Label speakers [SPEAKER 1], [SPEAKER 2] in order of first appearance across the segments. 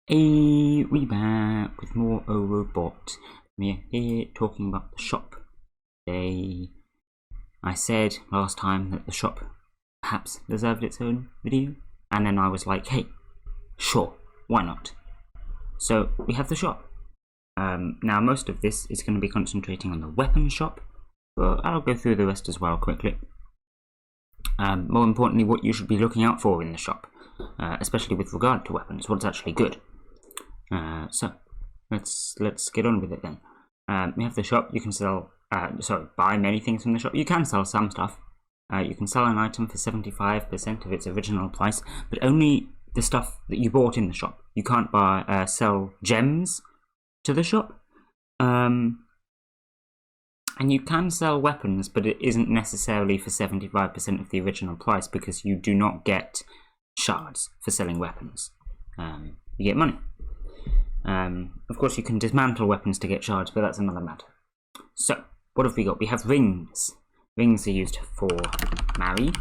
[SPEAKER 1] Hey, we back with more Robot. We're here talking about the shop. I said last time that the shop perhaps deserved its own video, and then I was like, hey, sure, why not? So we have the shop. Now most of this is going to be concentrating on the weapon shop, but I'll go through the rest as well quickly. More importantly, what you should be looking out for in the shop, especially with regard to weapons, what's actually good. So let's get on with it then. We have the shop. You can sell, buy many things from the shop. You can sell some stuff. You can sell an item for 75% of its original price, but only the stuff that you bought in the shop. You can't sell gems to the shop. And you can sell weapons, but it isn't necessarily for 75% of the original price because you do not get shards for selling weapons. You get money. Of course, you can dismantle weapons to get shards, but that's another matter. So, what have we got? We have rings. Rings are used for marry,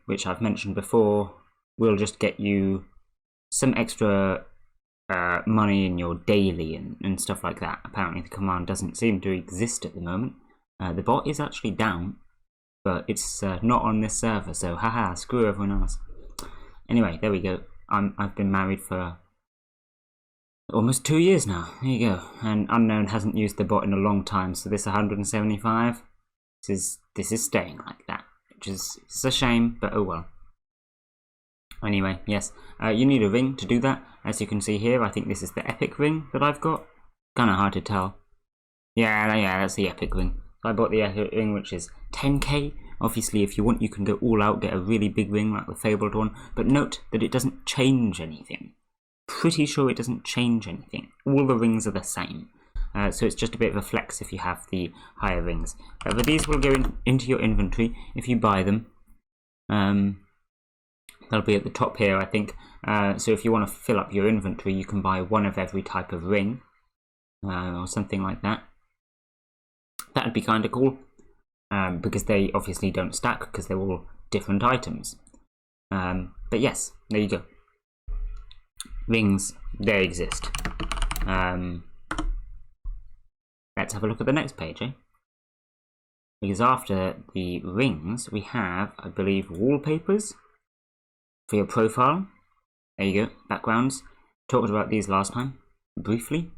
[SPEAKER 1] which I've mentioned before, will just get you some extra money in your daily and stuff like that. Apparently, the command doesn't seem to exist at the moment. The bot is actually down, but it's not on this server, so haha, screw everyone else. Anyway, there we go. I've been married for almost 2 years now. There you go. And Unknown hasn't used the bot in a long time, so this 175, this is staying like that, which is it's a shame, but oh well. Anyway, yes, you need a ring to do that. As you can see here, I think this is the epic ring that I've got. Kind of hard to tell. Yeah, that's the epic ring. So I bought the epic ring, which is 10k. Obviously, if you want, you can go all out, get a really big ring like the fabled one, but note that it doesn't change anything. Pretty sure it doesn't change anything. All the rings are the same. So it's just a bit of a flex if you have the higher rings. But these will go into your inventory if you buy them. They'll be at the top here, I think. So if you want to fill up your inventory, you can buy one of every type of ring, or something like that. That'd be kind of cool. Because they obviously don't stack because they're all different items. But yes, there you go. Rings, they exist. Let's have a look at the next page, eh? Because after the rings, we have, I believe, wallpapers for your profile. There you go, backgrounds. Talked about these last time, briefly,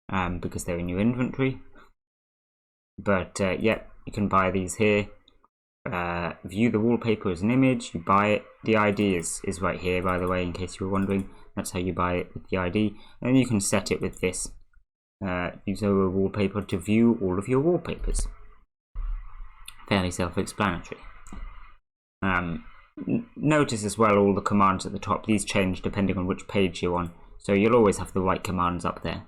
[SPEAKER 1] because they're in your inventory. But yeah, you can buy these here. View the wallpaper as an image. You buy it. The ID is right here, by the way, in case you were wondering. That's how you buy it, with the ID. And you can set it with this. Use a wallpaper to view all of your wallpapers. Fairly self-explanatory. Notice as well all the commands at the top. These change depending on which page you're on. So you'll always have the right commands up there.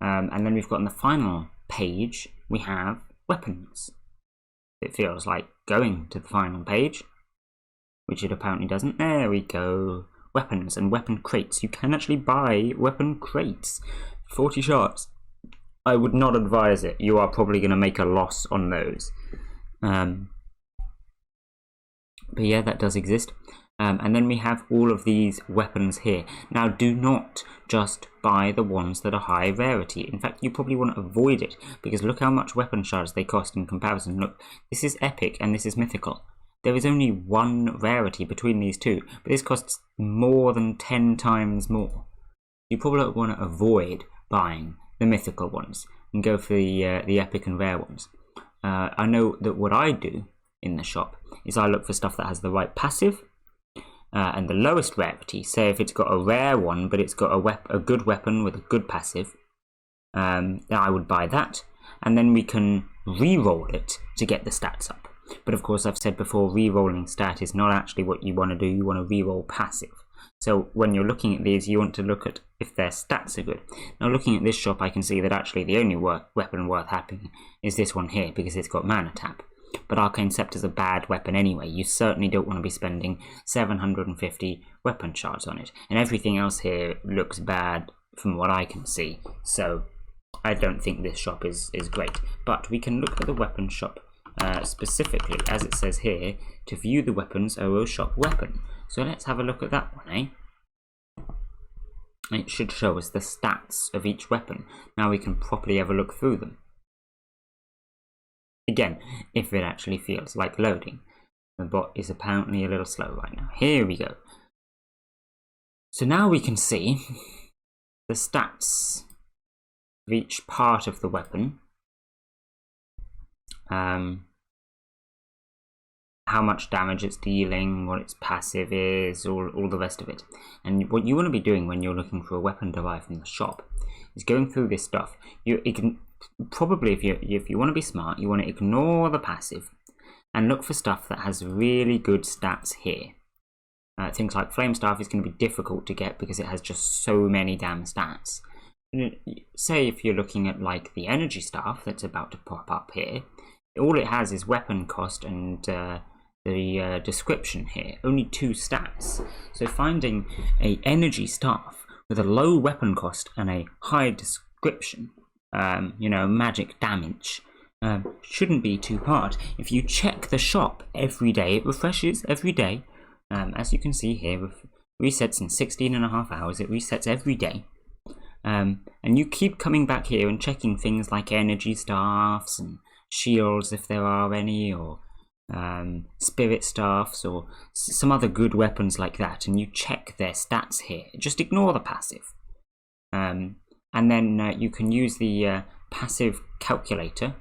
[SPEAKER 1] And then we've got on the final page, we have weapons. It feels like going to the final page, which it apparently doesn't. There we go. Weapons and weapon crates. You can actually buy weapon crates. 40 shards. I would not advise it. You are probably going to make a loss on those. But yeah, that does exist. And then we have all of these weapons here. Now, do not just buy the ones that are high rarity. In fact, you probably want to avoid it, because look how much weapon shards they cost in comparison. Look, this is epic and this is mythical. There is only one rarity between these two, but this costs more than 10 times more. You probably want to avoid buying the mythical ones and go for the epic and rare ones. I know that what I do in the shop is I look for stuff that has the right passive, and the lowest rarity. Say if it's got a rare one, but it's got a good weapon with a good passive, then I would buy that, and then we can re-roll it to get the stats up. But of course, I've said before, re-rolling stat is not actually what you want to do. You want to re-roll passive. So when you're looking at these, you want to look at if their stats are good. Now, looking at this shop, I can see that actually the only weapon worth having is this one here, because it's got mana tap. But Arcane Scepter's a bad weapon anyway. You certainly don't want to be spending 750 weapon shards on it. And everything else here looks bad from what I can see. So I don't think this shop is great. But we can look at the weapon shop specifically, as it says here, to view the weapon's OO shop weapon. So let's have a look at that one, eh? It should show us the stats of each weapon. Now we can properly have a look through them. Again, if it actually feels like loading. The bot is apparently a little slow right now. Here we go. So now we can see the stats of each part of the weapon. How much damage it's dealing, what its passive is, all the rest of it. And what you want to be doing when you're looking for a weapon derived from the shop is going through this stuff. You can probably, if you want to be smart, you want to ignore the passive and look for stuff that has really good stats here. Things like Flame Staff is going to be difficult to get because it has just so many damn stats. Say if you're looking at like the Energy Staff that's about to pop up here, all it has is weapon cost and the description here, only 2 stats. So finding a Energy Staff with a low weapon cost and a high description, you know, magic damage, shouldn't be too hard. If you check the shop every day, it refreshes every day. As you can see here, resets in 16.5 hours, it resets every day. And you keep coming back here and checking things like Energy Staffs and shields if there are any, or spirit staffs, or some other good weapons like that, and you check their stats here. Just ignore the passive. And then you can use the passive calculator,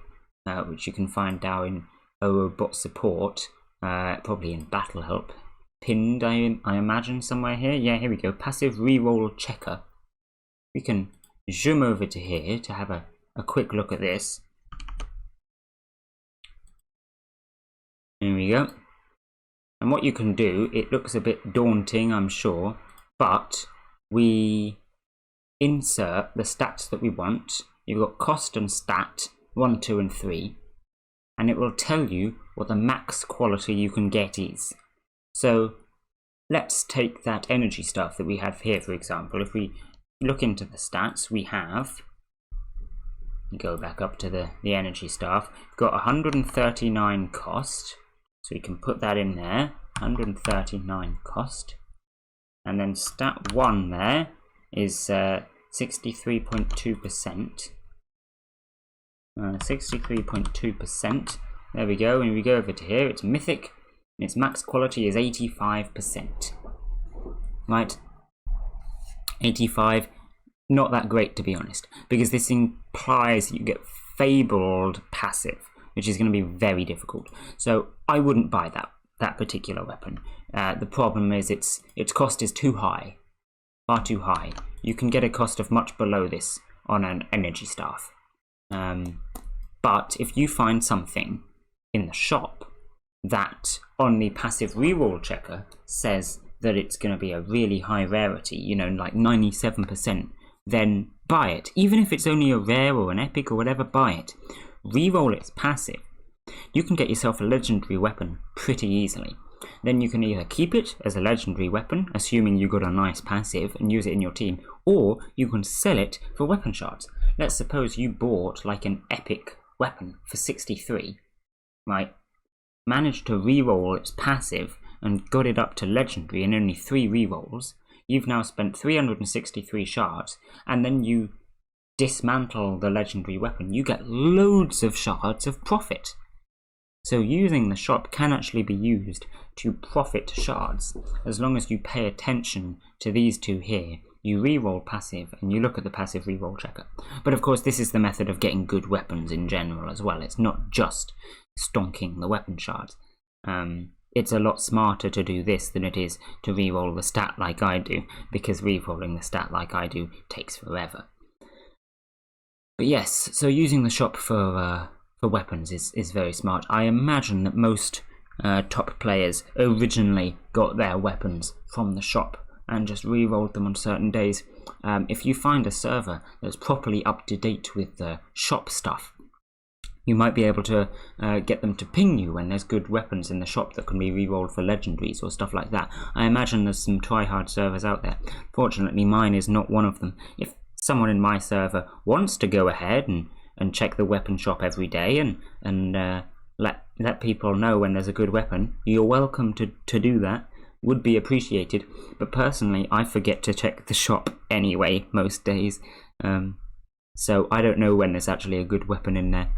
[SPEAKER 1] which you can find down in OOBot support, probably in battle help. Pinned, I imagine, somewhere here. Yeah, here we go. Passive reroll checker. We can zoom over to here to have a quick look at this. Here we go. And what you can do, it looks a bit daunting, I'm sure, but we insert the stats that we want. You've got cost and stat, 1, 2, and 3, and it will tell you what the max quality you can get is. So let's take that energy stuff that we have here, for example. If we look into the stats, we have, go back up to the energy stuff, we've got 139 cost, so we can put that in there, 139 cost, and then stat 1 there is 63.2%. 63.2%. There we go. When we go over to here, it's mythic. Its max quality is 85%. Right? 85, not that great to be honest, because this implies that you get fabled passive, which is going to be very difficult. So I wouldn't buy that particular weapon. The problem is its cost is too high, far too high. You can get a cost of much below this on an energy staff. But if you find something in the shop that on the passive reroll checker says that it's going to be a really high rarity, you know, like 97%, then buy it. Even if it's only a rare or an epic or whatever, buy it. Reroll its passive. You can get yourself a legendary weapon pretty easily. Then you can either keep it as a legendary weapon, assuming you got a nice passive, and use it in your team, or you can sell it for weapon shards. Let's suppose you bought like an epic weapon for 63, right? Managed to reroll its passive and got it up to legendary in only 3 rerolls. You've now spent 363 shards, and then you dismantle the legendary weapon. You get loads of shards of profit. So using the shop can actually be used to profit shards, as long as you pay attention to these 2 here. You reroll passive and you look at the passive reroll checker. But of course this is the method of getting good weapons in general as well. It's not just stonking the weapon shards. It's a lot smarter to do this than it is to reroll the stat like I do, because rerolling the stat like I do takes forever. But yes, so using the shop for weapons is very smart. I imagine that most top players originally got their weapons from the shop and just re-rolled them on certain days. If you find a server that's properly up to date with the shop stuff, you might be able to get them to ping you when there's good weapons in the shop that can be re-rolled for legendaries or stuff like that. I imagine there's some try-hard servers out there. Fortunately, mine is not one of them. If someone in my server wants to go ahead and check the weapon shop every day and let people know when there's a good weapon, you're welcome to do that. Would be appreciated. But personally, I forget to check the shop anyway most days. So I don't know when there's actually a good weapon in there.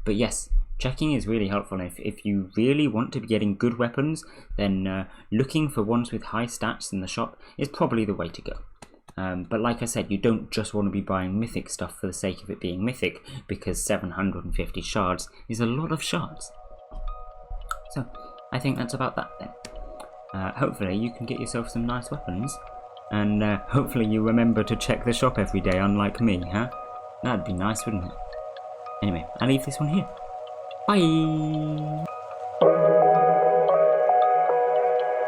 [SPEAKER 1] But yes, checking is really helpful. If you really want to be getting good weapons, then looking for ones with high stats in the shop is probably the way to go. But like I said, you don't just want to be buying mythic stuff for the sake of it being mythic, because 750 shards is a lot of shards. So I think that's about that then. Hopefully you can get yourself some nice weapons, and hopefully you remember to check the shop every day, unlike me, huh? That'd be nice, wouldn't it? Anyway, I'll leave this one here. Bye!